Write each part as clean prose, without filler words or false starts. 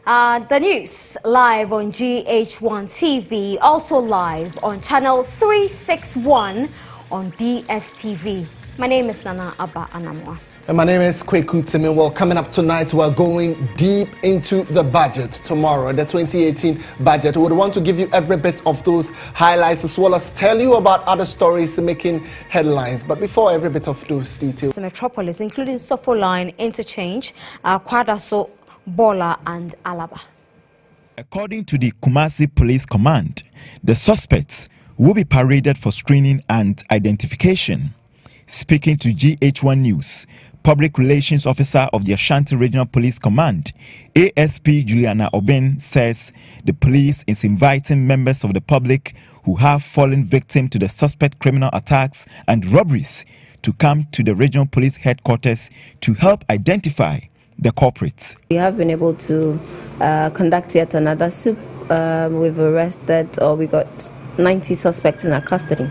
The news live on GHOne TV, also live on channel 361 on DSTV. My name is Anamoah. And my name is Kweku. Well, coming up tonight, we're going deep into the budget tomorrow, the 2018 budget. We would want to give you every bit of those highlights as well as tell you about other stories making headlines. But before every bit of those details, the metropolis, including Sofo Line, Interchange, Kwadaso, Bola and Alaba. According to the Kumasi Police Command, the suspects will be paraded for screening and identification. Speaking to GH1 News, Public Relations Officer of the Ashanti Regional Police Command, ASP Juliana Oben, says the police is inviting members of the public who have fallen victim to the suspect criminal attacks and robberies to come to the regional police headquarters to help identify the culprits. We have been able to conduct yet another soup. We've arrested, or we got 90 suspects in our custody.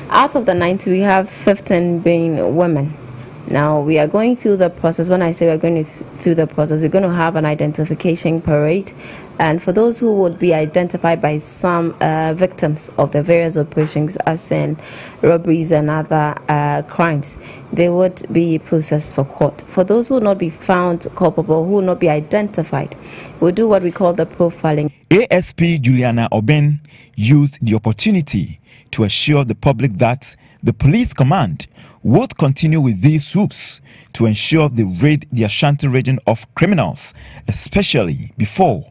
Out of the 90, we have 15 being women. Now, we are going through the process. When I say we're going through the process, we're going to have an identification parade. And for those who would be identified by some victims of the various operations, as in robberies and other crimes, they would be processed for court. For those who will not be found culpable, who will not be identified, we'll do what we call the profiling. ASP Juliana Oben used the opportunity to assure the public that the police command would continue with these swoops to ensure they rid the Ashanti region of criminals, especially before,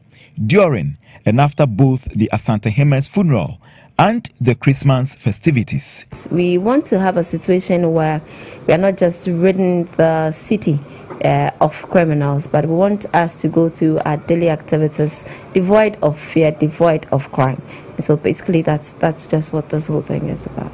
during, and after both the Asante Heme's funeral and the Christmas festivities. We want to have a situation where we are not just ridding the city of criminals, but we want us to go through our daily activities devoid of fear, devoid of crime. And so basically that's just what this whole thing is about.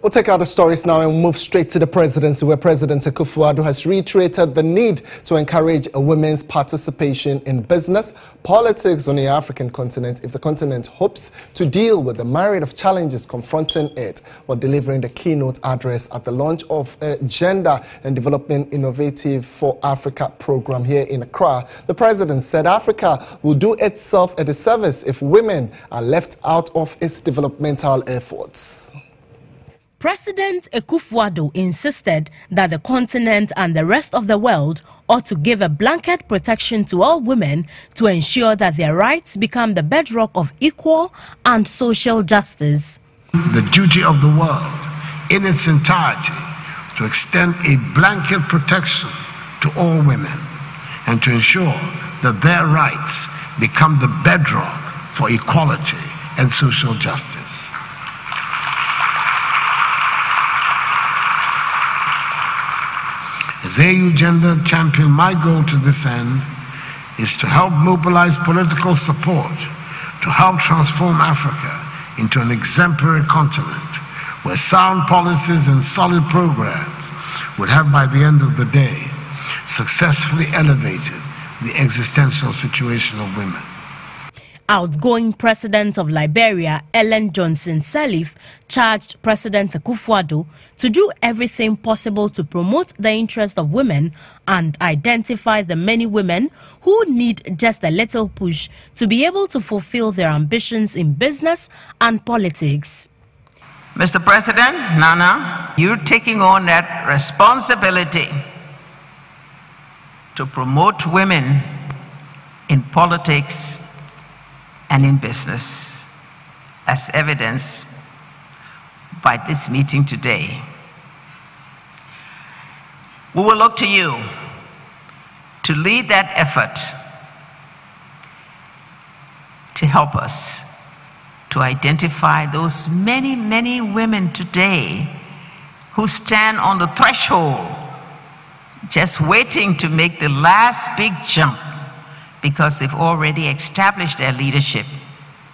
We'll take out the stories now and move straight to the presidency, where President Akufo-Addo has reiterated the need to encourage women's participation in business, politics on the African continent if the continent hopes to deal with the myriad of challenges confronting it, while delivering the keynote address at the launch of a Gender and Development Innovative for Africa program here in Accra. The president said Africa will do itself a disservice if women are left out of its developmental efforts. President Akufo-Addo insisted that the continent and the rest of the world ought to give a blanket protection to all women to ensure that their rights become the bedrock of equal and social justice. The duty of the world in its entirety to extend a blanket protection to all women and to ensure that their rights become the bedrock for equality and social justice. As AU Gender Champion, my goal to this end is to help mobilize political support to help transform Africa into an exemplary continent where sound policies and solid programs would have, by the end of the day, successfully elevated the existential situation of women. Outgoing President of Liberia, Ellen Johnson Sirleaf, charged President Akufo-Addo to do everything possible to promote the interest of women and identify the many women who need just a little push to be able to fulfill their ambitions in business and politics. Mr. President, Nana, you're taking on that responsibility to promote women in politics and in business, as evidenced by this meeting today. We will look to you to lead that effort to help us to identify those many, many women today who stand on the threshold just waiting to make the last big jump, because they've already established their leadership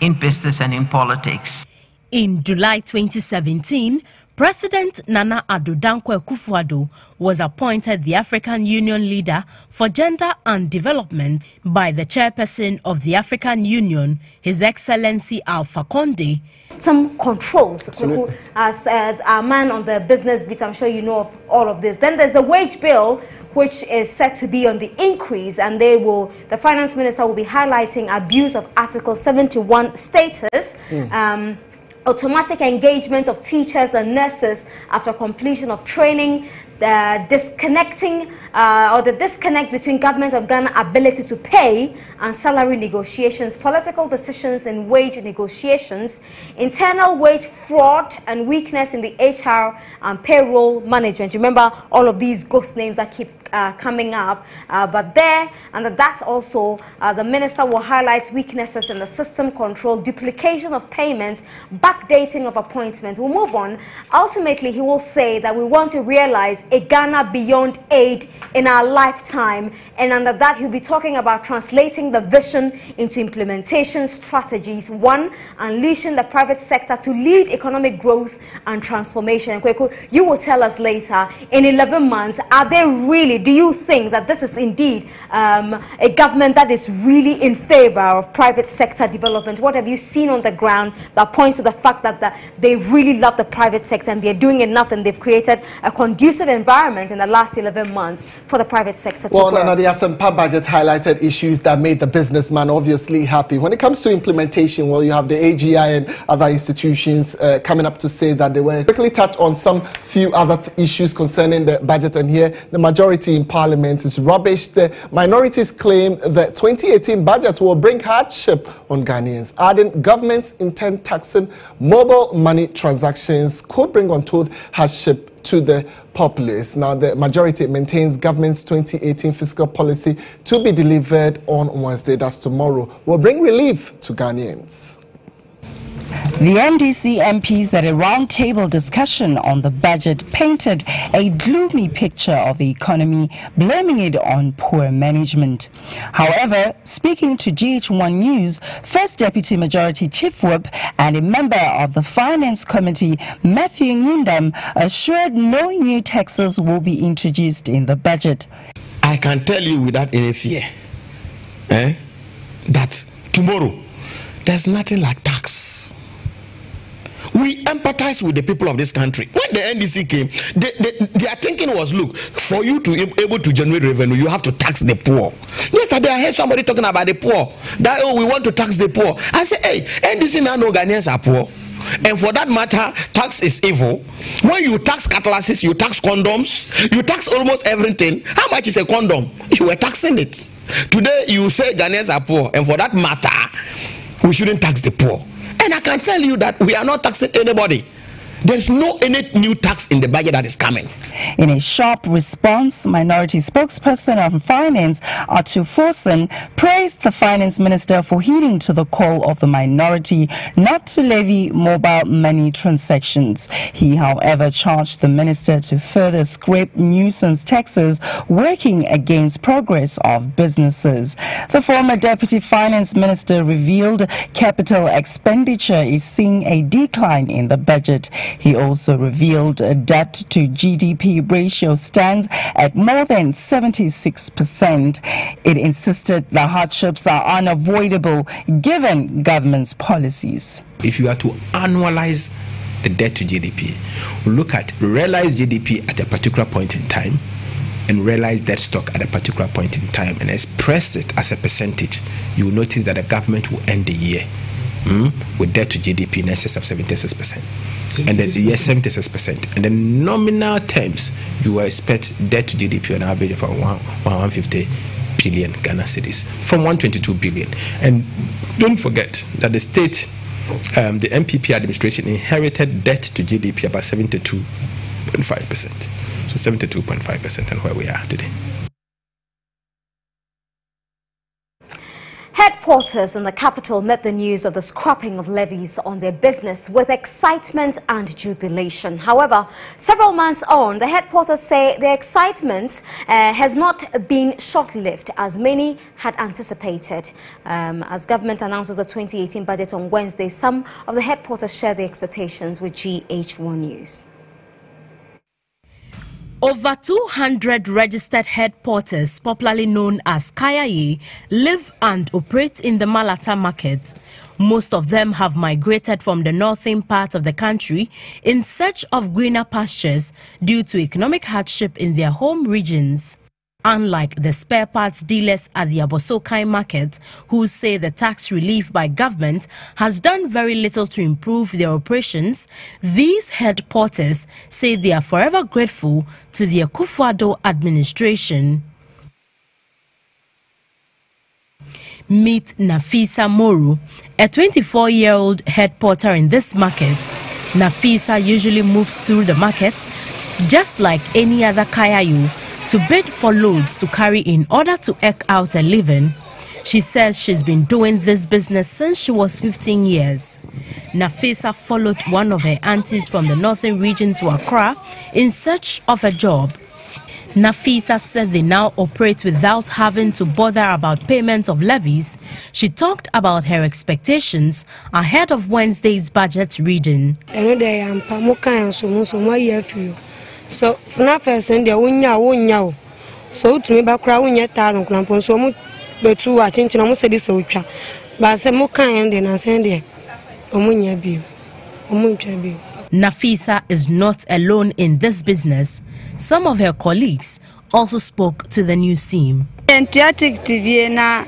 in business and in politics. In July 2017, President Nana Addo Dankwa Akufo-Addo was appointed the African Union leader for gender and development by the chairperson of the African Union, His Excellency Alpha Conde. Some controls, as a man on the business beat, I'm sure you know of all of this. Then there's the wage bill, which is said to be on the increase, and the finance minister will be highlighting abuse of Article 71 status, automatic engagement of teachers and nurses after completion of training, the disconnect between government of Ghana ability to pay and salary negotiations, political decisions in wage negotiations, internal wage fraud and weakness in the HR and payroll management. Remember all of these ghost names that keep coming up, but there and that also the minister will highlight weaknesses in the system control, duplication of payments, backdating of appointments. We'll move on. Ultimately, he will say that we want to realize a Ghana beyond aid in our lifetime, and under that he'll be talking about translating the vision into implementation strategies. 1, unleashing the private sector to lead economic growth and transformation. Kweku, you will tell us later, in 11 months, do you think that this is indeed a government that is really in favor of private sector development? What have you seen on the ground that points to the fact that they really love the private sector and they're doing enough, and they've created a conducive environment in the last 11 months for the private sector to grow? Well, the Asempa budget highlighted issues that made the businessman obviously happy. When it comes to implementation, well, you have the AGI and other institutions coming up to say that they were quickly touch on some few other issues concerning the budget, and here the majority in Parliament is rubbish. The minorities claim the 2018 budget will bring hardship on Ghanaians, adding government's intent taxing mobile money transactions could bring untold hardship to the populace. Now, the majority maintains government's 2018 fiscal policy to be delivered on Wednesday, that's tomorrow, will bring relief to Ghanaians. The NDC MPs at a roundtable discussion on the budget painted a gloomy picture of the economy, blaming it on poor management. However, speaking to GHOne News, First Deputy Majority Chief Whip and a member of the Finance Committee, Matthew Ngundam, assured no new taxes will be introduced in the budget. I can tell you without any fear that tomorrow there's nothing like tax. We empathize with the people of this country. When the NDC came, their thinking was, look, for you to be able to generate revenue, you have to tax the poor. Yesterday, I heard somebody talking about the poor. That, oh, we want to tax the poor. I said, hey, NDC now know Ghanaians are poor. And for that matter, tax is evil. When you tax catalysis, you tax condoms, you tax almost everything. How much is a condom? You were taxing it. Today, you say Ghanaians are poor. And for that matter, we shouldn't tax the poor. And I can tell you that we are not taxing anybody. There's no any new tax in the budget that is coming. In a sharp response, Minority Spokesperson on Finance, Atu Forsen, praised the Finance Minister for heeding to the call of the minority not to levy mobile money transactions. He, however, charged the Minister to further scrape nuisance taxes, working against progress of businesses. The former Deputy Finance Minister revealed capital expenditure is seeing a decline in the budget. He also revealed a debt to GDP ratio stands at more than 76%. It insisted the hardships are unavoidable given government's policies. If you are to annualize the debt to GDP, look at realized GDP at a particular point in time and realized debt stock at a particular point in time and express it as a percentage, you will notice that the government will end the year with debt to GDP in excess of 76%. And then, yes, 76%. And in nominal terms, you will expect debt to GDP on average of 150 billion Ghana cedis from 122 billion. And don't forget that the state, the MPP administration inherited debt to GDP about 72.5%. So 72.5% and where we are today. Headquarters in the capital met the news of the scrapping of levies on their business with excitement and jubilation. However, several months on, the headquarters say the excitement has not been short-lived as many had anticipated. As government announces the 2018 budget on Wednesday, some of the headquarters share the expectations with GHOne News. Over 200 registered headquarters, popularly known as Kayaye, live and operate in the Malata market. Most of them have migrated from the northern part of the country in search of greener pastures due to economic hardship in their home regions. Unlike the spare parts dealers at the Abosokai market, who say the tax relief by government has done very little to improve their operations, these head porters say they are forever grateful to the Akufo-Addo administration. Meet Nafisa Moru, a 24-year-old head porter in this market. Nafisa usually moves through the market just like any other Kayayu to bid for loads to carry in order to eke out a living. She says she's been doing this business since she was 15 years. Nafisa followed one of her aunties from the northern region to Accra in search of a job. Nafisa said they now operate without having to bother about payment of levies. She talked about her expectations ahead of Wednesday's budget reading. So, na first and the unya. So to me back crowd $1,000 crampon so much betu attention almost said this ocha. But some more kind and send there. Nafisa is not alone in this business. Some of her colleagues also spoke to the news team. Enthusiastic TV na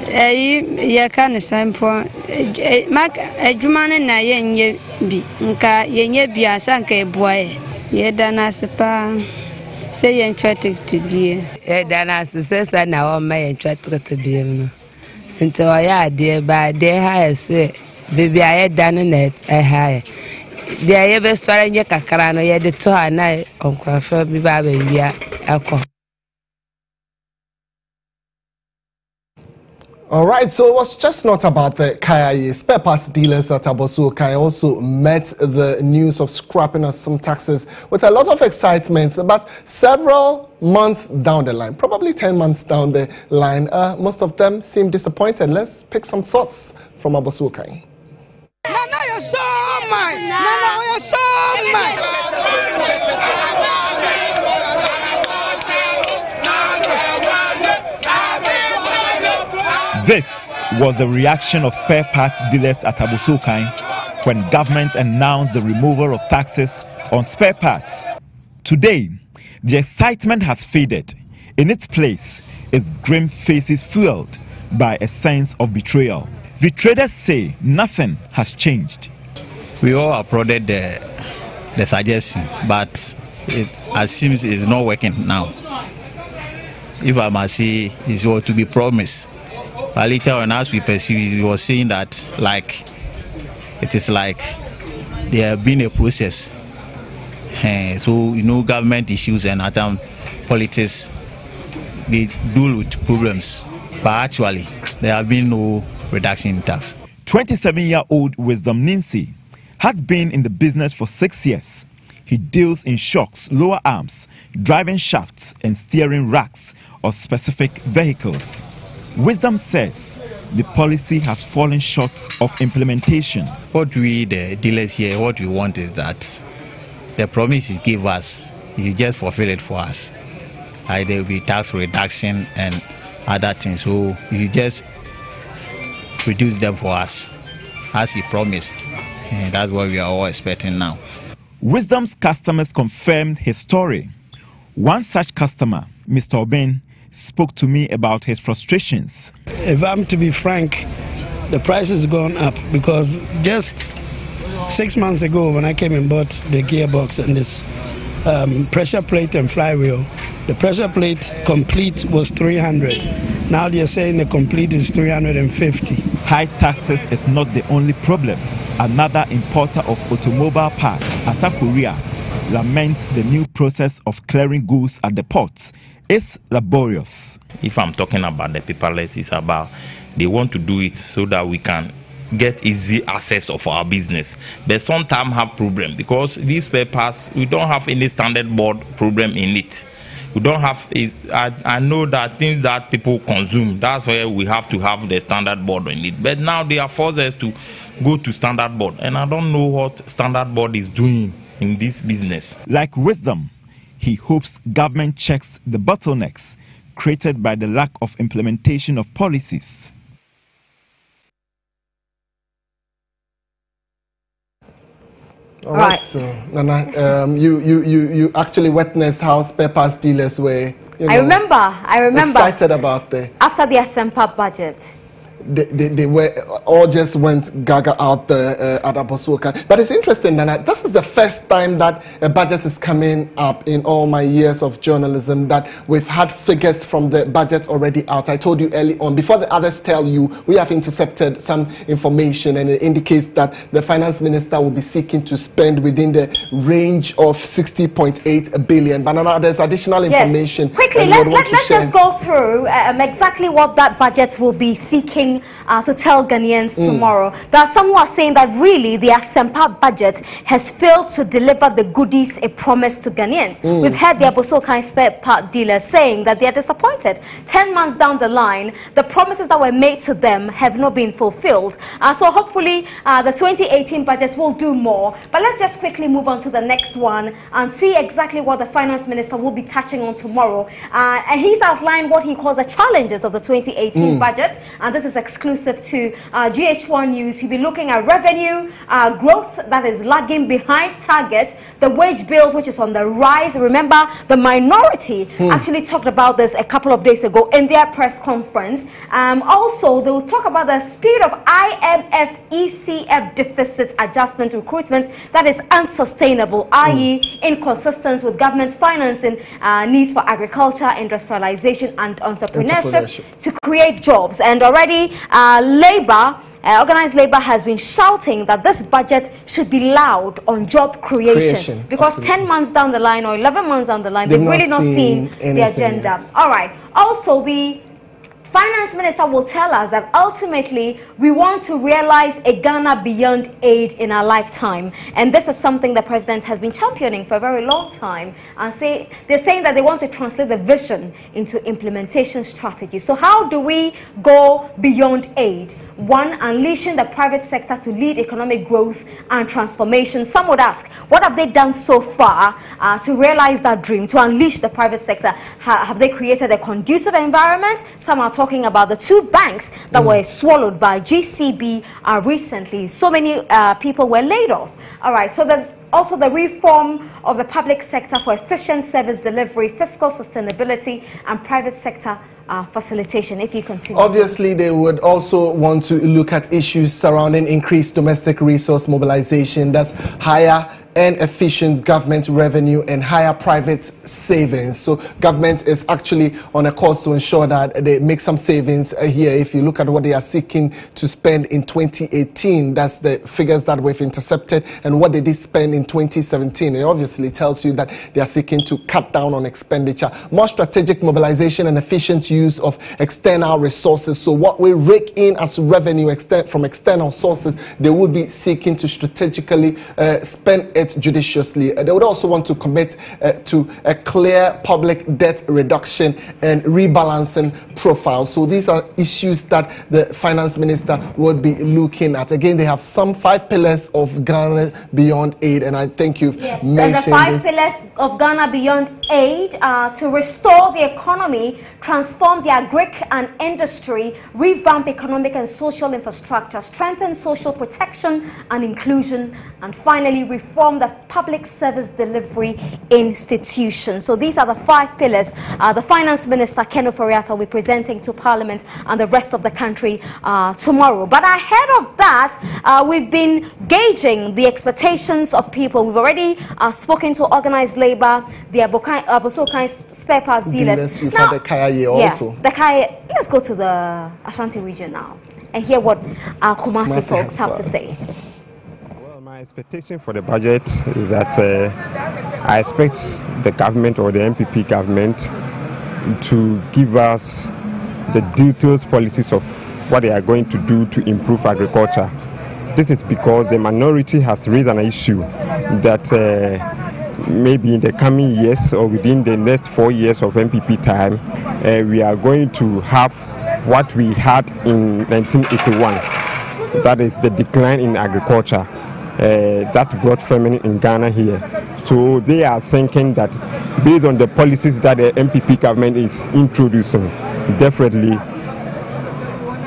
ye kan sample mak adwuma na ye bi nka ye bia sanka eboae ye dana sepa say ye enthusiastic TV e dana sesa na o ma ye enthusiastic TV no nti o ya de ba de ha ese baby aye dana net e ha de ye be swara nye kakara no ye de to ha na onkrafa bi ba wia akọ. All right, so it was just not about the Kaya. Spare parts dealers at Abosokai also met the news of scrapping of some taxes with a lot of excitement. But several months down the line, probably 10 months down the line, most of them seem disappointed. Let's pick some thoughts from Abosokai. This was the reaction of spare parts dealers at Abosokai when government announced the removal of taxes on spare parts. Today, the excitement has faded. In its place is grim faces fueled by a sense of betrayal. The traders say nothing has changed. We all applauded the suggestion, but it seems it's not working now. If I must say, it's what to be promised. But later on, as we perceive, we were saying that it is like there have been a process. So, government issues and other politics, they deal with problems. But actually, there have been no reduction in tax. 27-year-old Wisdom Ninsi has been in the business for 6 years. He deals in shocks, lower arms, driving shafts, and steering racks of specific vehicles. Wisdom says the policy has fallen short of implementation. What we, the dealers here, what we want is that the promise he gave us, he just fulfill it for us. There will be tax reduction and other things. So if you just reduce them for us, as he promised, and that's what we are all expecting now. Wisdom's customers confirmed his story. One such customer, Mr. Oben, spoke to me about his frustrations. If I'm to be frank, the price has gone up because just 6 months ago when I came and bought the gearbox and this pressure plate and flywheel, the pressure plate complete was 300. Now they're saying the complete is 350. High taxes is not the only problem. Another importer of automobile parts, Ata Korea, laments the new process of clearing goods at the ports. It's laborious. If I'm talking about the paperless, it's about they want to do it so that we can get easy access of our business. But sometimes have problem because these papers, we don't have any standard board problem in it. We don't have, I know that things that people consume, that's where we have to have the standard board in it. But now they are forced us to go to standard board. And I don't know what standard board is doing in this business. Like Wisdom, he hopes government checks the bottlenecks created by the lack of implementation of policies. All right. So, Nana, you actually witnessed how spare parts dealers were. I remember. Excited about after the Asempa budget. They were all just went gaga out the at Abosoka. But it's interesting, Nana. This is the first time that a budget is coming up in all my years of journalism that we've had figures from the budget already out. I told you early on, before the others tell you, we have intercepted some information, and it indicates that the finance minister will be seeking to spend within the range of 60.8 billion. But Nana, there's additional information. Yes. Quickly, let's just go through exactly what that budget will be seeking to tell Ghanaians tomorrow. There are some who are saying that really the Asempa budget has failed to deliver the goodies it promised to Ghanaians. We've heard the Abosokan spare part dealers saying that they are disappointed. 10 months down the line, the promises that were made to them have not been fulfilled. So hopefully the 2018 budget will do more. But let's just quickly move on to the next one and see exactly what the finance minister will be touching on tomorrow. And he's outlined what he calls the challenges of the 2018 budget. And this is exclusive to GHOne News. He'll be looking at revenue growth that is lagging behind target, the wage bill which is on the rise. Remember, the minority actually talked about this a couple of days ago in their press conference. Also, they will talk about the speed of IMF ECF deficit adjustment recruitment that is unsustainable, i.e. inconsistent with government's financing needs for agriculture, industrialization and entrepreneurship to create jobs. And already organized labor has been shouting that this budget should be loud on job creation because 10 months down the line or 11 months down the line, they've really not seen the agenda. Yet. All right. Also, the finance minister will tell us that ultimately we want to realize a Ghana beyond aid in our lifetime. And this is something the president has been championing for a very long time. And they're saying that they want to translate the vision into implementation strategy. So how do we go beyond aid? One, unleashing the private sector to lead economic growth and transformation. Some would ask, what have they done so far to realize that dream, to unleash the private sector? Have they created a conducive environment? Some are talking about the 2 banks that were swallowed by GCB recently. So many people were laid off. All right, so there's also the reform of the public sector for efficient service delivery, fiscal sustainability, and private sector facilitation. If you continue. Obviously, they would also want to look at issues surrounding increased domestic resource mobilization, that's higher and efficient government revenue and higher private savings. So government is actually on a course to ensure that they make some savings here. If you look at what they are seeking to spend in 2018, that's the figures that we've intercepted, and what they did spend in 2017. It obviously tells you that they are seeking to cut down on expenditure, more strategic mobilization and efficient use of external resources. So what we rake in as revenue from external sources, they will be seeking to strategically spend it judiciously. They would also want to commit to a clear public debt reduction and rebalancing profile. So these are issues that the finance minister would be looking at. Again, they have some 5 pillars of Ghana beyond aid, and I think you've mentioned the 5 pillars of Ghana beyond aid to restore the economy, transform the agric and industry, revamp economic and social infrastructure, strengthen social protection and inclusion, and finally reform the public service delivery institutions. So these are the 5 pillars the finance minister Ken Ofori-Atta will be presenting to Parliament and the rest of the country tomorrow. But ahead of that, we've been gauging the expectations of people. We've already spoken to organized labor, the Abosokan spare parts dealers. You've had the Kaya also. The Kaya. Let's go to the Ashanti region now and hear what our Kumasi folks have to say. My expectation for the budget is that I expect the government or the MPP government to give us the detailed policies of what they are going to do to improve agriculture. This is because the minority has raised an issue that maybe in the coming years or within the next 4 years of MPP time, we are going to have what we had in 1981. That is the decline in agriculture. That brought famine in Ghana here. So they are thinking that based on the policies that the MPP government is introducing, definitely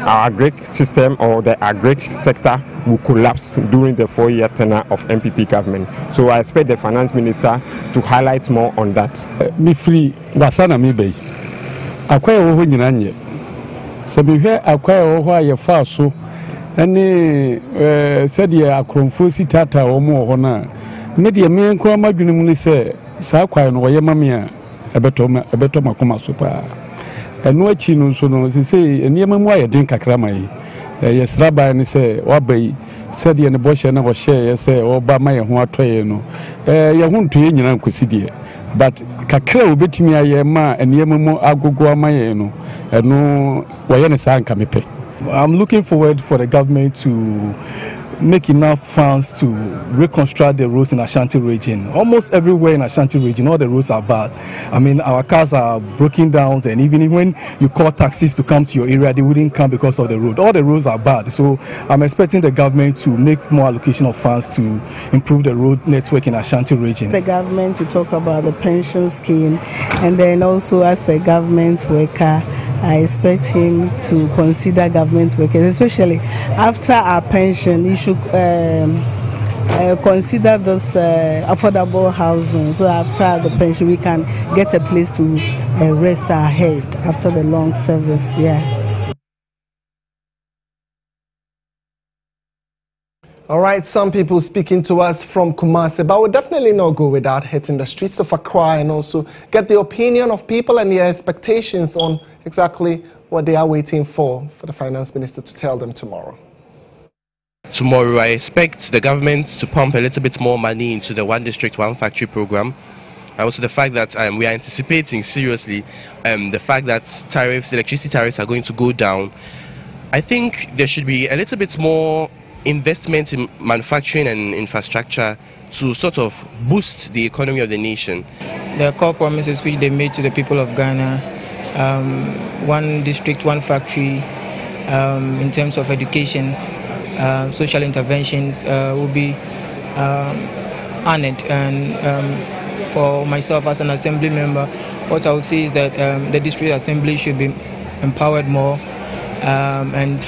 our agric system or the agric sector will collapse during the 4-year tenure of MPP government. So I expect the finance minister to highlight more on that. Me free wasana me bay. Akwai wo nyina nye. Se me hwe akwai wo ho aye fa so ene said ye akromfo sitata wo mo ho na me de me nko amadwene mu ni se sa kwai no ye mame a ebeto makoma so pa eno achi no so no se eniyama mu aye den kakra mai yesra ba ni se wabai said ye ne bo hye na bo hye ye se oba ma ye ho atoye no ye ho ntoye nyina nkosidie but kakra obetimi aye ma eniyama mu agogo amaye no eno waye ne sa nka mepe. I'm looking forward for the government to make enough funds to reconstruct the roads in Ashanti region. Almost everywhere in Ashanti region, all the roads are bad. I mean, our cars are broken down, and even when you call taxis to come to your area, they wouldn't come because of the road. All the roads are bad. So I'm expecting the government to make more allocation of funds to improve the road network in Ashanti region. The government to talk about the pension scheme, and then also as a government worker, I expect him to consider government workers, especially after our pension. He should consider this affordable housing. So after the pension, we can get a place to rest our head after the long service. Yeah. All right, some people speaking to us from Kumasi, but we'll definitely not go without hitting the streets of Accra and also get the opinion of people and their expectations on exactly what they are waiting for the finance minister to tell them tomorrow. Tomorrow, I expect the government to pump a little bit more money into the One District, One Factory program. And also the fact that we are anticipating seriously the fact that electricity tariffs are going to go down. I think there should be a little bit more investment in manufacturing and infrastructure to sort of boost the economy of the nation. The core promises which they made to the people of Ghana, One District, One Factory, in terms of education, social interventions will be honored. And for myself as an assembly member, what I would say is that the district assembly should be empowered more, and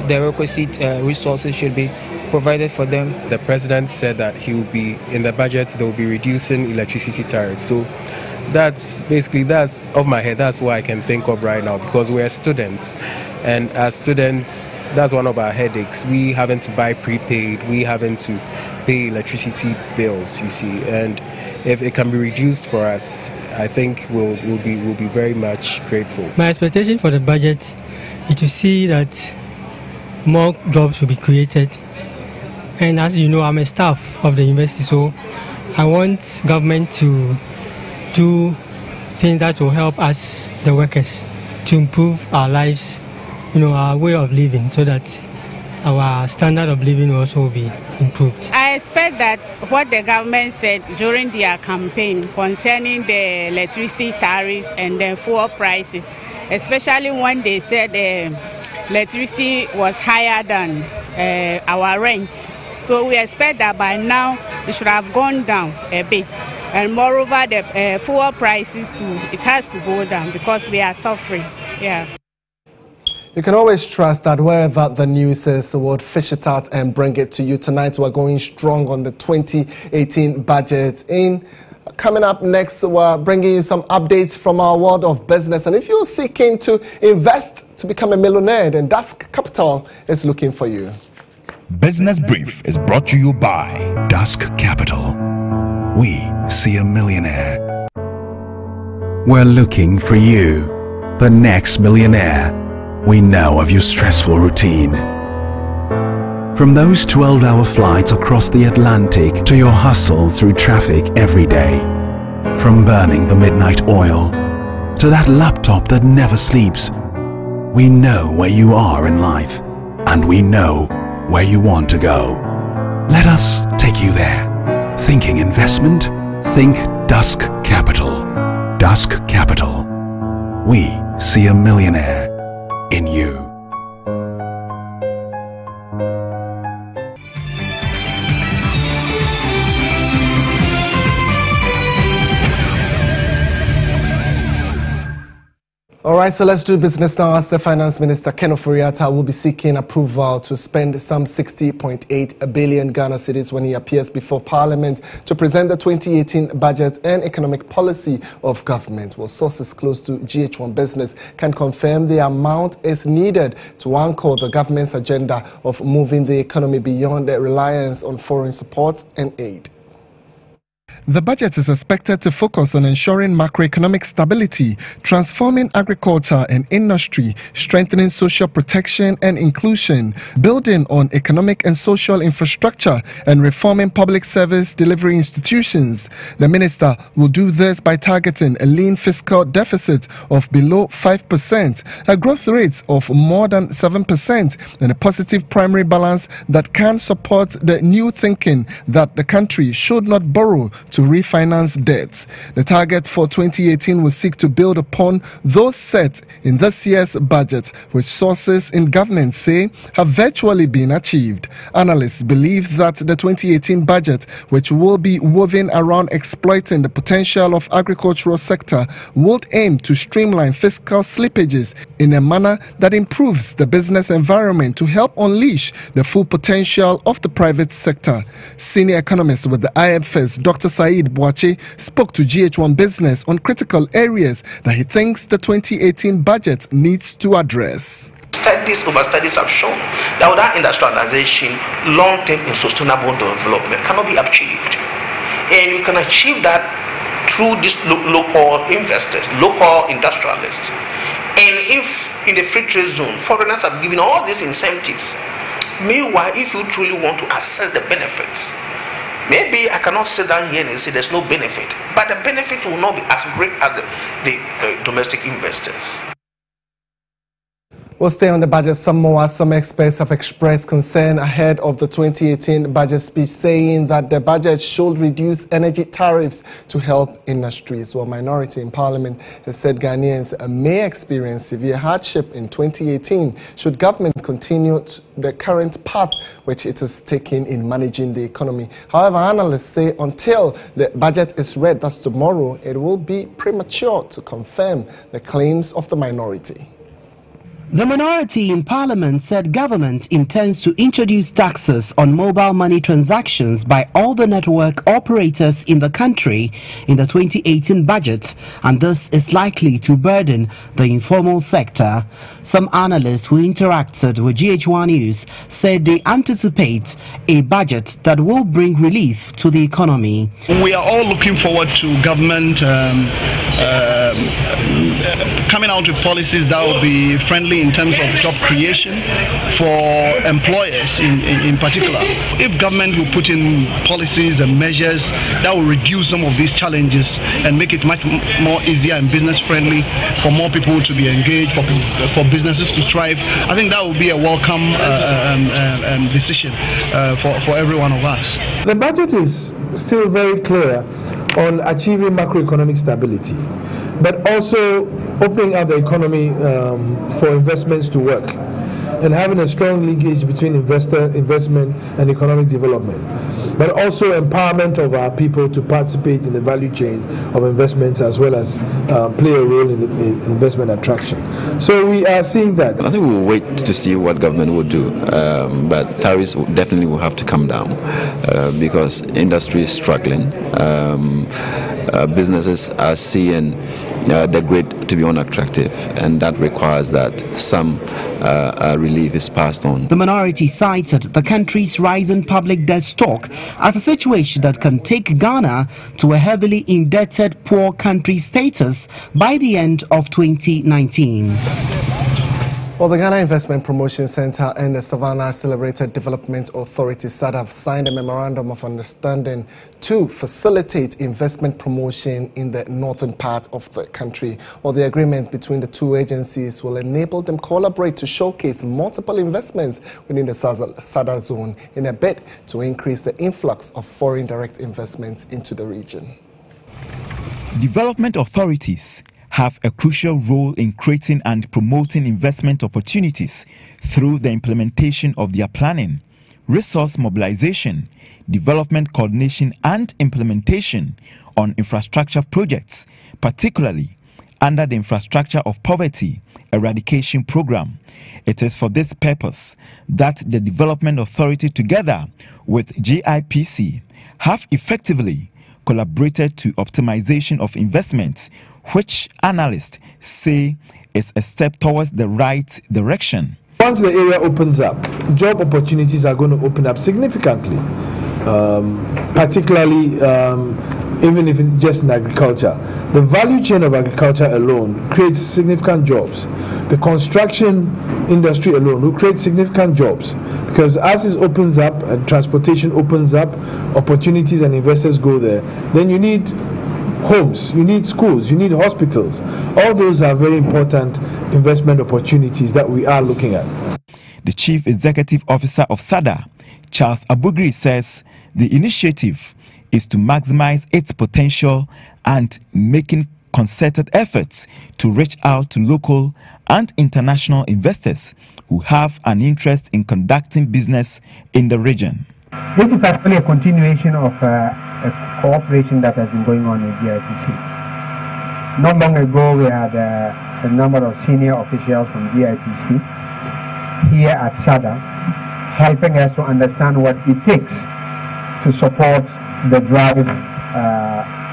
the requisite resources should be provided for them. The president said that he will be, in the budget, they will be reducing electricity tariffs. So that's off my head. That's what I can think of right now, because we're students, and as students, that's one of our headaches. We having to buy prepaid, we having to pay electricity bills, you see, and if it can be reduced for us, I think we'll be very much grateful. My expectation for the budget is to see that more jobs will be created. And as you know, I'm a staff of the university, so I want government to do things that will help us, the workers, to improve our lives, our way of living, so that our standard of living will also be improved. I expect that what the government said during their campaign concerning the electricity tariffs and the fuel prices, especially when they said electricity was higher than our rent. So we expect that by now it should have gone down a bit. And moreover, the fuel prices too, it has to go down because we are suffering. Yeah. You can always trust that wherever the news is, we'll fish it out and bring it to you. Tonight, we're going strong on the 2018 budget. Coming up next, we're bringing you some updates from our world of business. And if you're seeking to invest to become a millionaire, then Dusk Capital is looking for you. Business Brief is brought to you by Dusk Capital. We see a millionaire. We're looking for you, the next millionaire. We know of your stressful routine. From those 12-hour flights across the Atlantic to your hustle through traffic every day. From burning the midnight oil to that laptop that never sleeps. We know where you are in life, and we know where you want to go. Let us take you there. Thinking investment? Think Dusk Capital. Dusk Capital. We see a millionaire in you. All right, so let's do business now as the Finance Minister, Ken Ofori-Atta, will be seeking approval to spend some 60.8 billion Ghana cedis when he appears before Parliament to present the 2018 budget and economic policy of government. Well, sources close to GHOne Business can confirm the amount is needed to anchor the government's agenda of moving the economy beyond the reliance on foreign support and aid. The budget is expected to focus on ensuring macroeconomic stability, transforming agriculture and industry, strengthening social protection and inclusion, building on economic and social infrastructure, and reforming public service delivery institutions. The minister will do this by targeting a lean fiscal deficit of below 5%, a growth rate of more than 7%, and a positive primary balance that can support the new thinking that the country should not borrow to refinance debts. The target for 2018 will seek to build upon those set in this year's budget, which sources in government say have virtually been achieved. Analysts believe that the 2018 budget, which will be woven around exploiting the potential of agricultural sector, would aim to streamline fiscal slippages in a manner that improves the business environment to help unleash the full potential of the private sector. Senior economist with the IMF, Dr. Said Boache, spoke to GHOne Business on critical areas that he thinks the 2018 budget needs to address. Studies have shown that without industrialization, long-term and sustainable development cannot be achieved. And you can achieve that through these local investors, local industrialists. And if in the free trade zone, foreigners are giving all these incentives, meanwhile, if you truly want to assess the benefits, maybe I cannot sit down here and say there's no benefit, but the benefit will not be as great as the domestic investors. We'll stay on the budget some more, as some experts have expressed concern ahead of the 2018 budget speech, saying that the budget should reduce energy tariffs to help industries. While minority in Parliament has said Ghanaians may experience severe hardship in 2018 should government continue the current path which it is taking in managing the economy. However, analysts say until the budget is read, that's tomorrow, it will be premature to confirm the claims of the minority. The minority in Parliament said government intends to introduce taxes on mobile money transactions by all the network operators in the country in the 2018 budget, and this is likely to burden the informal sector. Some analysts who interacted with GHOne News said they anticipate a budget that will bring relief to the economy. We are all looking forward to government coming out with policies that will be friendly in terms of job creation for employers in particular. If government will put in policies and measures that will reduce some of these challenges and make it much more easier and business friendly for more people to be engaged, for businesses to thrive, I think that will be a welcome decision for every one of us. The budget is still very clear on achieving macroeconomic stability, but also opening up the economy for investments to work and having a strong linkage between investment and economic development, but also empowerment of our people to participate in the value chain of investments as well as play a role in investment attraction. So we are seeing that. I think we'll wait to see what government will do, but tariffs definitely will have to come down because industry is struggling. Businesses are seeing the grid to be unattractive, and that requires that some relief is passed on. The minority cited the country's rising public debt stock as a situation that can take Ghana to a heavily indebted poor country status by the end of 2019. Well, the Ghana Investment Promotion Center and the Savannah Celebrated Development Authority SAD have signed a memorandum of understanding to facilitate investment promotion in the northern part of the country. Well, the agreement between the two agencies will enable them collaborate to showcase multiple investments within the SADA zone in a bid to increase the influx of foreign direct investments into the region. Development authorities have a crucial role in creating and promoting investment opportunities through the implementation of their planning, resource mobilization, development coordination and implementation on infrastructure projects, particularly under the Infrastructure of Poverty Eradication Program. It is for this purpose that the Development Authority, together with GIPC, have effectively collaborated to optimization of investments, which analysts say is a step towards the right direction. Once the area opens up, job opportunities are going to open up significantly, particularly even if it's just in agriculture. The value chain of agriculture alone creates significant jobs. The construction industry alone will create significant jobs, because as it opens up and transportation opens up, opportunities and investors go there, then you need homes, you need schools, you need hospitals. All those are very important investment opportunities that we are looking at. The Chief Executive Officer of SADA, Charles Abugri, says the initiative is to maximize its potential and making concerted efforts to reach out to local and international investors who have an interest in conducting business in the region. This is actually a continuation of a cooperation that has been going on with GIPC. Not long ago, we had a number of senior officials from GIPC here at SADA helping us to understand what it takes to support the drive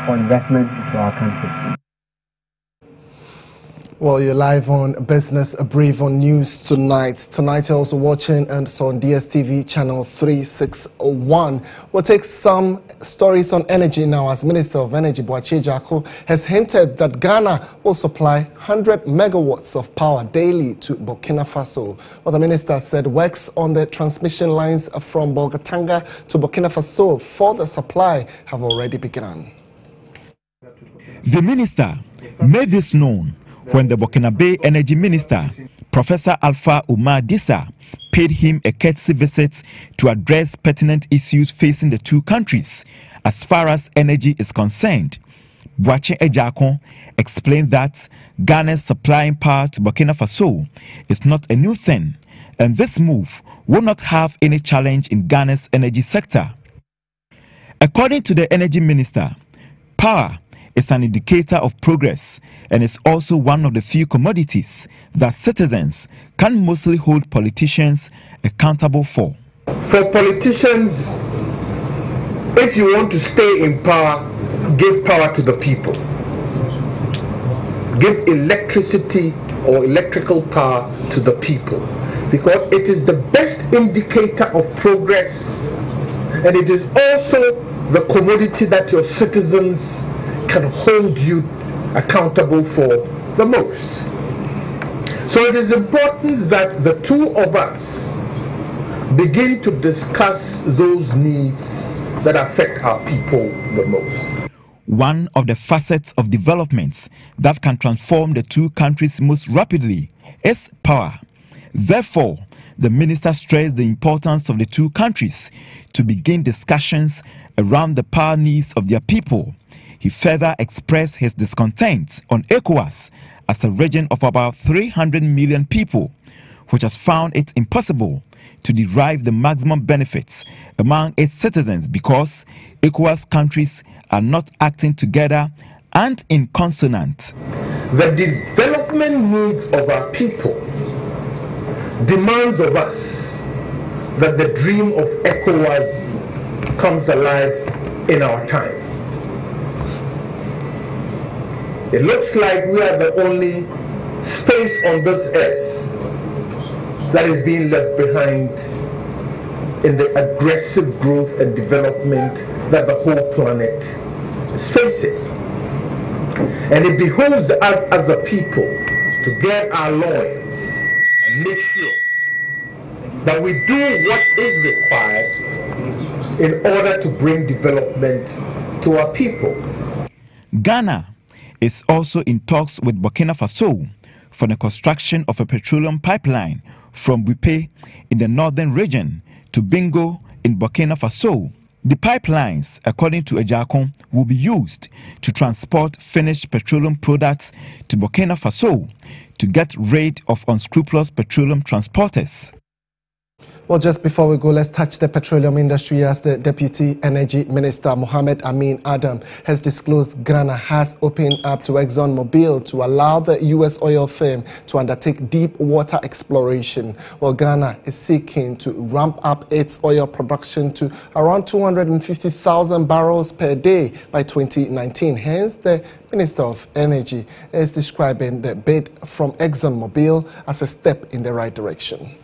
for investment into our country. Well, you're live on Business Brief on News Tonight. Tonight you're also watching and so on DSTV channel 361. We'll take some stories on energy now, as Minister of Energy Boakye Agyarko has hinted that Ghana will supply 100 megawatts of power daily to Burkina Faso. Well, the minister said works on the transmission lines from Bolgatanga to Burkina Faso for the supply have already begun. The minister made this known when the Burkinabe Energy Minister, Professor Alpha Umar Dissa, paid him a courtesy visit to address pertinent issues facing the two countries as far as energy is concerned. Boakye Agyarko explained that Ghana's supplying power to Burkina Faso is not a new thing, and this move will not have any challenge in Ghana's energy sector. According to the Energy Minister, power is an indicator of progress and is also one of the few commodities that citizens can mostly hold politicians accountable for. For politicians, if you want to stay in power, give power to the people. Give electricity or electrical power to the people, because it is the best indicator of progress, and it is also the commodity that your citizens can hold you accountable for the most. So it is important that the two of us begin to discuss those needs that affect our people the most. One of the facets of developments that can transform the two countries most rapidly is power. Therefore, the minister stressed the importance of the two countries to begin discussions around the power needs of their people. He further expressed his discontent on ECOWAS as a region of about 300 million people, which has found it impossible to derive the maximum benefits among its citizens because ECOWAS countries are not acting together and in consonant. The development needs of our people demands of us that the dream of ECOWAS comes alive in our time. It looks like we are the only space on this earth that is being left behind in the aggressive growth and development that the whole planet is facing. And it behooves us as a people to get our loins and make sure that we do what is required in order to bring development to our people. Ghana is also in talks with Burkina Faso for the construction of a petroleum pipeline from Bupe in the northern region to Bingo in Burkina Faso. The pipelines, according to Agyarko, will be used to transport finished petroleum products to Burkina Faso to get rid of unscrupulous petroleum transporters. Well, just before we go, let's touch the petroleum industry as the Deputy Energy Minister, Mohammed Amin Adam, has disclosed Ghana has opened up to ExxonMobil to allow the U.S. oil firm to undertake deep water exploration. Well, Ghana is seeking to ramp up its oil production to around 250,000 barrels per day by 2019. Hence, the Minister of Energy is describing the bid from ExxonMobil as a step in the right direction.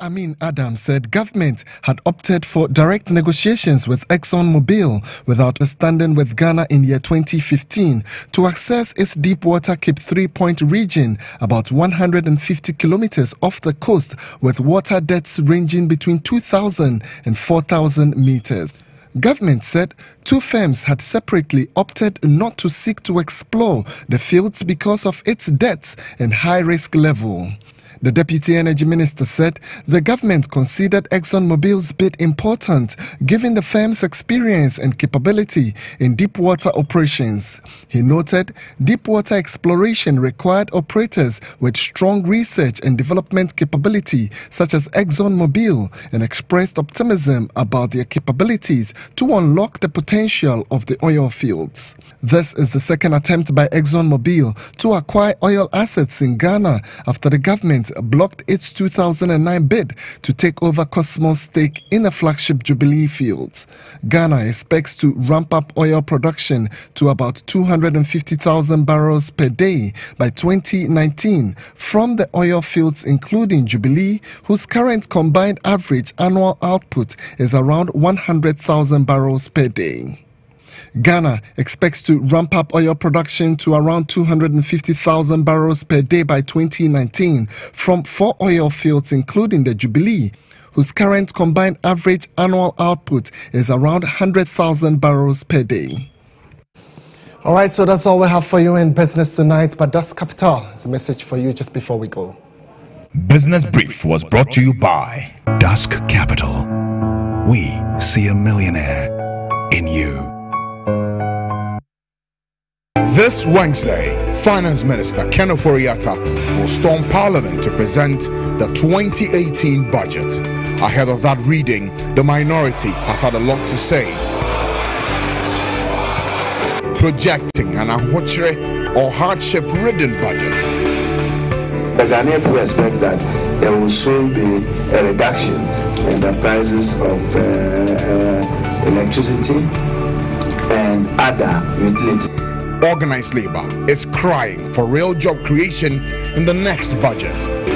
Amin Adam said government had opted for direct negotiations with ExxonMobil without a stand-in with Ghana in year 2015 to access its deepwater Cape 3-Point region, about 150 kilometers off the coast, with water depths ranging between 2,000 and 4,000 meters. Government said two firms had separately opted not to seek to explore the fields because of its depths and high risk level. The Deputy Energy Minister said the government considered ExxonMobil's bid important, given the firm's experience and capability in deepwater operations. He noted deepwater exploration required operators with strong research and development capability, such as ExxonMobil, and expressed optimism about their capabilities to unlock the potential of the oil fields. This is the second attempt by ExxonMobil to acquire oil assets in Ghana after the government blocked its 2009 bid to take over Cosmo's stake in the flagship Jubilee fields. Ghana expects to ramp up oil production to about 250,000 barrels per day by 2019 from the oil fields including Jubilee, whose current combined average annual output is around 100,000 barrels per day. Ghana expects to ramp up oil production to around 250,000 barrels per day by 2019 from 4 oil fields including the Jubilee, whose current combined average annual output is around 100,000 barrels per day. All right, so that's all we have for you in business tonight, but Das Capital is a message for you just before we go. Business Brief was brought to you by Dusk Capital. We see a millionaire in you. This Wednesday, Finance Minister Ken Ofori-Atta will storm Parliament to present the 2018 budget. Ahead of that reading, the minority has had a lot to say, projecting an ahochere or hardship-ridden budget. The Ghanaian people expect that there will soon be a reduction in the prices of electricity and other utilities. Organized labor is crying for real job creation in the next budget.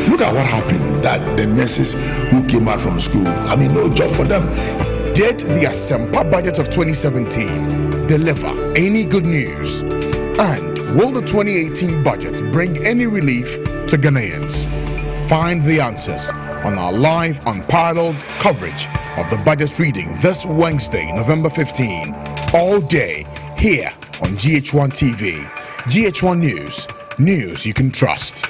Look at what happened, that the nurses who came out from school, no job for them. Did the Asempa budget of 2017 deliver any good news? And will the 2018 budget bring any relief to Ghanaians? Find the answers on our live unparalleled coverage of the budget reading this Wednesday, November 15, all day here on GHOne TV. GHOne News, news you can trust.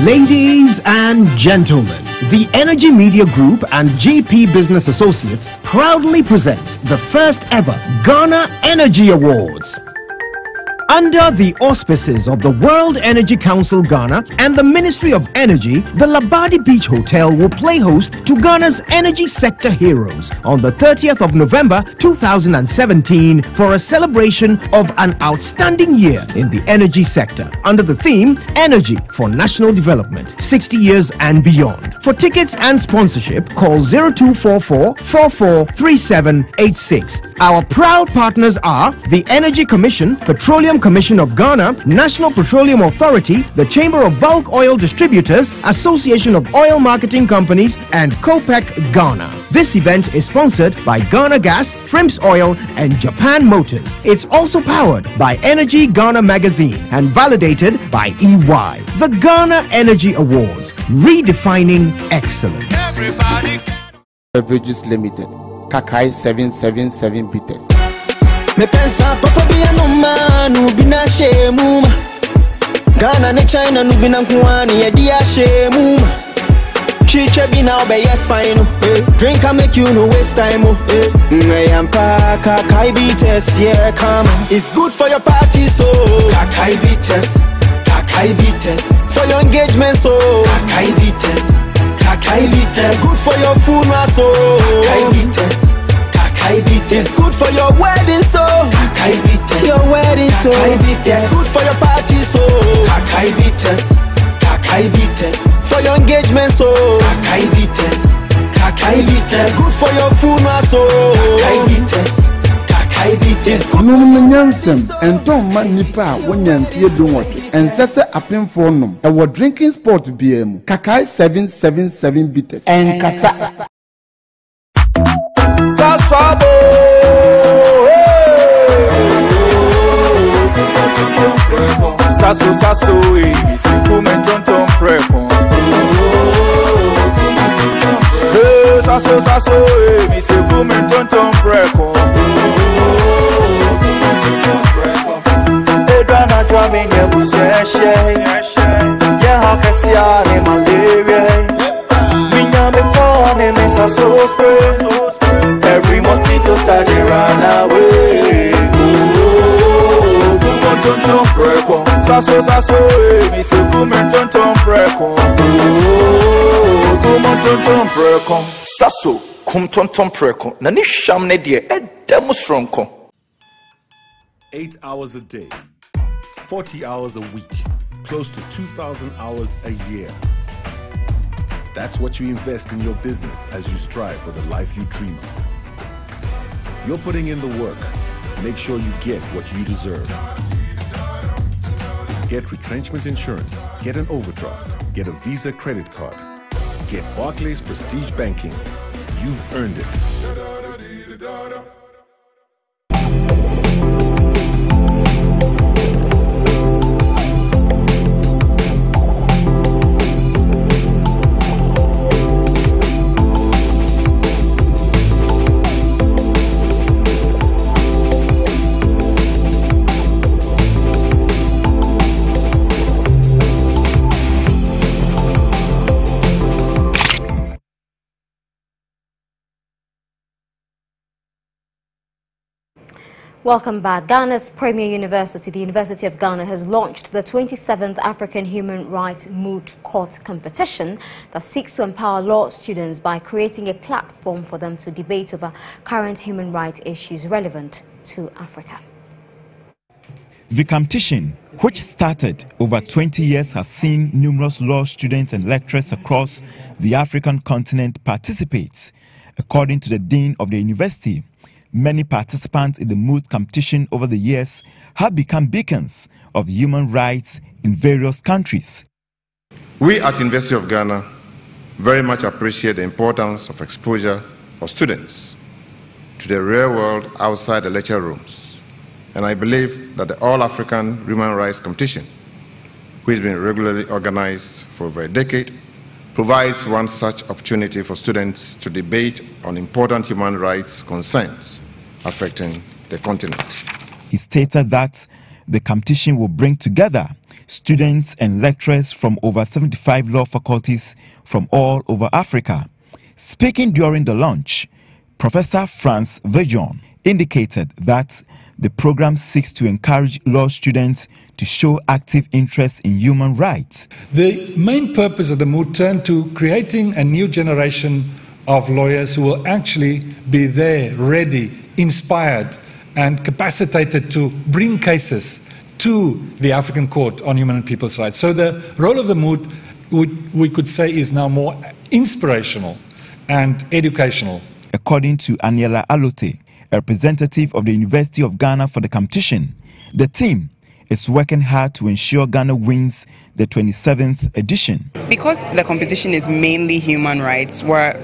Ladies and gentlemen, the Energy Media Group and JP Business Associates proudly presents the first ever Ghana Energy Awards. Under the auspices of the World Energy Council Ghana and the Ministry of Energy, the Labadi Beach Hotel will play host to Ghana's energy sector heroes on the 30th of November 2017 for a celebration of an outstanding year in the energy sector under the theme Energy for National Development, 60 years and beyond. For tickets and sponsorship, call 0244 443786. Our proud partners are the Energy Commission, Petroleum Commission of Ghana, National Petroleum Authority, the Chamber of Bulk Oil Distributors, Association of Oil Marketing Companies, and COPEC Ghana. This event is sponsored by Ghana Gas, Frims Oil, and Japan Motors. It's also powered by Energy Ghana Magazine and validated by EY. The Ghana Energy Awards, redefining excellence. Beverages Limited, Kakai 777 Bitters. Me pensa papa bia no ma no bina shemu Ghana ne China no bina kwani ye dia shemu Chiche bina obeye fine drink and make you no waste time me ampa Kakai Bitters yeah come it's good for your party so Kakai Bitters Kakai beaters. For your engagement, so Kakai beaters. Kakai beaters. Good for your funeral, so Kakai beaters. Kakai beaters. It's good for your wedding, so Kakai beaters. Your wedding, so Kakai beaters. It's good for your party, so Kakai beaters. Kakai beaters. For your engagement, so Kakai beaters. Kakai beaters. Good for your funeral, so Kakai beaters. Kakai beaters. Num nyansem and don't man nipa when you don't watch it. And sese apin for num. Our drinking sport BM. Kakai 777 bitters. And kasa. Saswabo. Sasso, Sikumen tonton preko. Sasso, Sikumen tonton preko. Edana drumming nebuseshe. Yeah, how can see any malaria? Minya me phone me sasso spray. Every mosquito start to run away. Tonton preko. Sasso, mi se kumen tonton preko. Kumon tonton preko. Sasso, kum tonton preko. Na ni sham ne die demonstronko. 8 hours a day, 40 hours a week, close to 2,000 hours a year. That's what you invest in your business as you strive for the life you dream of. You're putting in the work. Make sure you get what you deserve. Get retrenchment insurance, get an overdraft, get a Visa credit card, get Barclays Prestige Banking. You've earned it. Welcome back. Ghana's premier university, the University of Ghana, has launched the 27th African Human Rights Moot Court competition that seeks to empower law students by creating a platform for them to debate over current human rights issues relevant to Africa. The competition, which started over 20 years, has seen numerous law students and lecturers across the African continent participate. According to the dean of the university, many participants in the moot competition over the years have become beacons of human rights in various countries. We at University of Ghana very much appreciate the importance of exposure of students to the real world outside the lecture rooms. And I believe that the All-African Human Rights Competition, which has been regularly organized for over a decade, provides one such opportunity for students to debate on important human rights concerns affecting the continent. He stated that the competition will bring together students and lecturers from over 75 law faculties from all over Africa. Speaking during the launch, Professor Franz Vejon indicated that the program seeks to encourage law students to show active interest in human rights. The main purpose of the moot turned to creating a new generation of lawyers who will actually be there, ready, inspired and capacitated to bring cases to the African Court on Human and People's Rights. So the role of the moot, we could say, is now more inspirational and educational. According to Aniela Alote, a representative of the University of Ghana for the competition, the team is working hard to ensure Ghana wins the 27th edition. Because the competition is mainly human rights, we're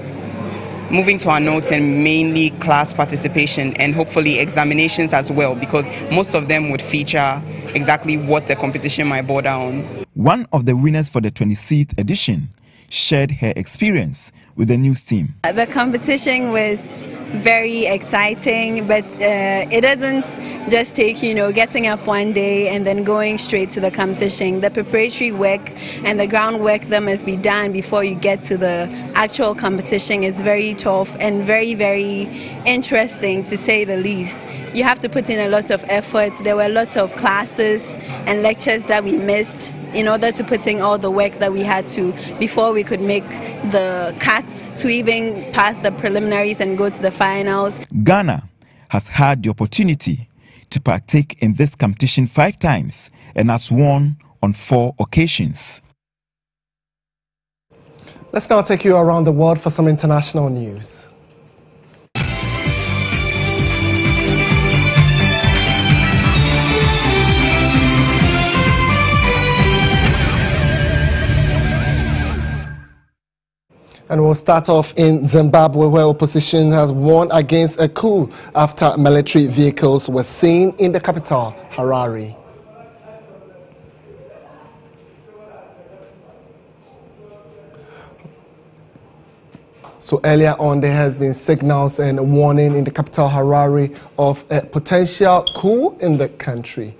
moving to our notes and mainly class participation and hopefully examinations as well, because most of them would feature exactly what the competition might border on. One of the winners for the 26th edition shared her experience with the news team. The competition was very exciting, but it doesn't just take, getting up one day and then going straight to the competition. The preparatory work and the groundwork that must be done before you get to the actual competition is very tough and very, very interesting, to say the least. You have to put in a lot of effort. There were a lot of classes and lectures that we missed in order to put in all the work that we had to before we could make the cut to even pass the preliminaries and go to the finals. Ghana has had the opportunity to partake in this competition 5 times and has won on 4 occasions. Let's now take you around the world for some international news. And we'll start off in Zimbabwe, where opposition has won against a coup after military vehicles were seen in the capital, Harare. So earlier on, there has been signals and warning in the capital, Harare, of a potential coup in the country.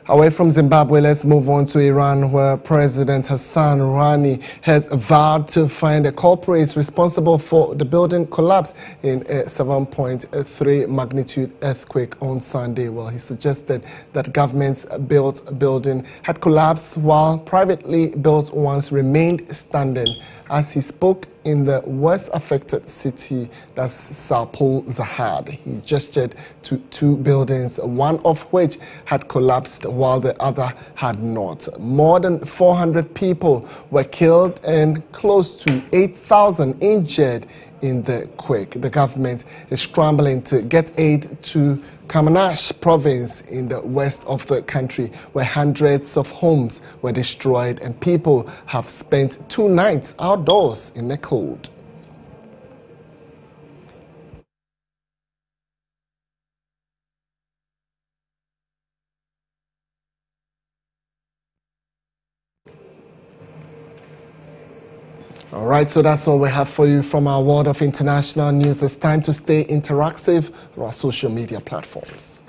Away from Zimbabwe, let's move on to Iran, where President Hassan Rouhani has vowed to find the culprits responsible for the building collapse in a 7.3 magnitude earthquake on Sunday. Well, he suggested that government's built building had collapsed while privately built ones remained standing. As he spoke in the worst affected city, that's Sapul Zahad, he gestured to 2 buildings, one of which had collapsed while the other had not. More than 400 people were killed and close to 8,000 injured in the quake. The government is scrambling to get aid to Kamanash province in the west of the country, where hundreds of homes were destroyed and people have spent 2 nights outdoors in the cold. All right, so that's all we have for you from our world of international news. It's time to stay interactive on our social media platforms.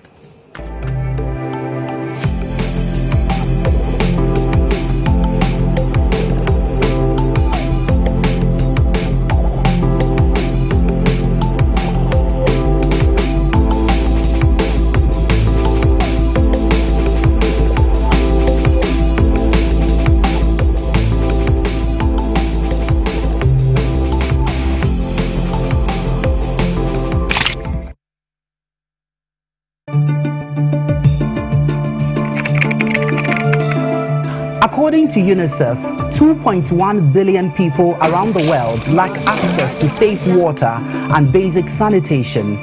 According to UNICEF, 2.1 billion people around the world lack access to safe water and basic sanitation.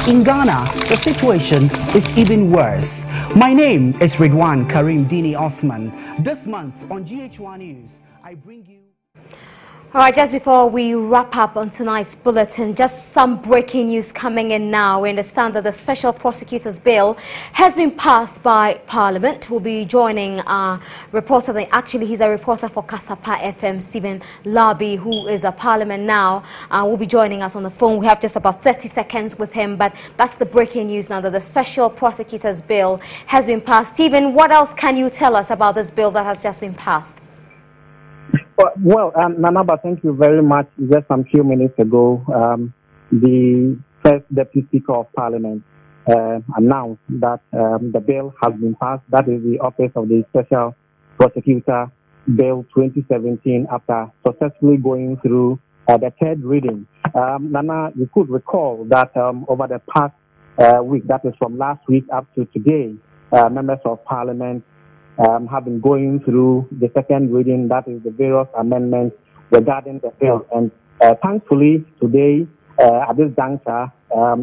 In Ghana, the situation is even worse. My name is Ridwan Karim Dini Osman. This month on GHOne News, I bring you... All right, just before we wrap up on tonight's bulletin, just some breaking news coming in now. We understand that the Special Prosecutor's Bill has been passed by Parliament. We'll be joining our reporter, actually he's a reporter for Kasapa FM, Stephen Labi, who is at Parliament now. Will be joining us on the phone. We have just about 30 seconds with him, but that's the breaking news now, that the Special Prosecutor's Bill has been passed. Stephen, what else can you tell us about this bill that has just been passed? Well, Nanaba, thank you very much. Just some few minutes ago, the first Deputy Speaker of Parliament announced that the bill has been passed. That is the Office of the Special Prosecutor Bill 2017, after successfully going through the 3rd reading. Nana, you could recall that over the past week, that is from last week up to today, members of Parliament have been going through the 2nd reading, that is the various amendments regarding the bill. And thankfully, today, at this juncture,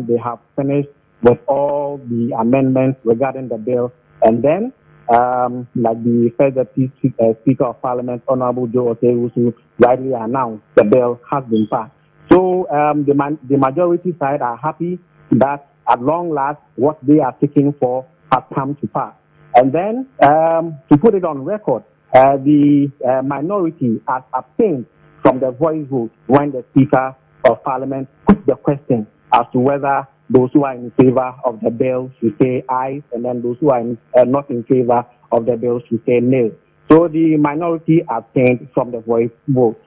they have finished with all the amendments regarding the bill. And then, like the first Deputy Speaker of Parliament, Honorable Joe Oterusu, rightly announced, the bill has been passed. So the majority side are happy that at long last, what they are seeking for has come to pass. And then, to put it on record, the minority has abstained from the voice vote when the Speaker of Parliament put the question as to whether those who are in favor of the bill should say aye, and then those who are not in favor of the bill should say nay. So the minority abstained from the voice vote.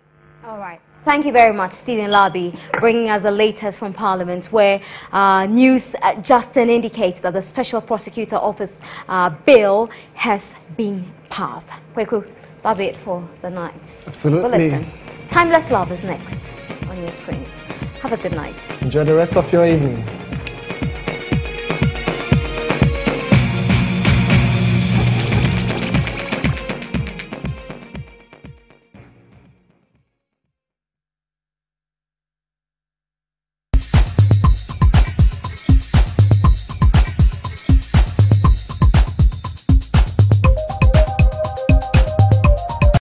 All right. Thank you very much, Stephen Labi, bringing us the latest from Parliament, where news just indicates that the Special Prosecutor Office bill has been passed. Kweku, that'll be it for the night's Absolutely. bulletin. Timeless Love is next on your screens. Have a good night. Enjoy the rest of your evening.